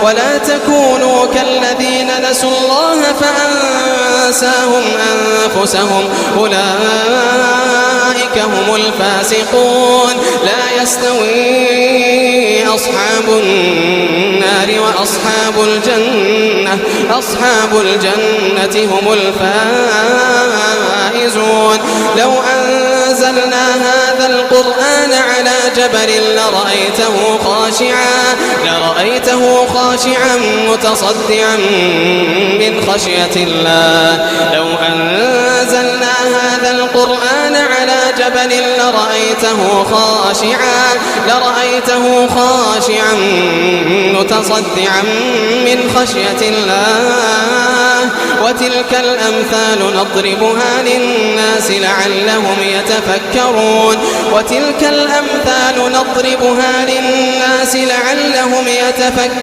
ولا تكونوا كالذين نسوا الله فأنساهم أنفسهم أولئك هم الفاسقون. لا يستوي أصحاب النار وأصحاب الجنة، أصحاب الجنة هم الفائزون. لو أنزلنا هذا القرآن على جبل لرأيته خاشعا متصدعا من خشية الله. لو أنزلنا هذا القرآن على جبل لرأيته خاشعا متصدعا من خشية الله. وتلك الأمثال نضربها للناس لعلهم يتفكرون.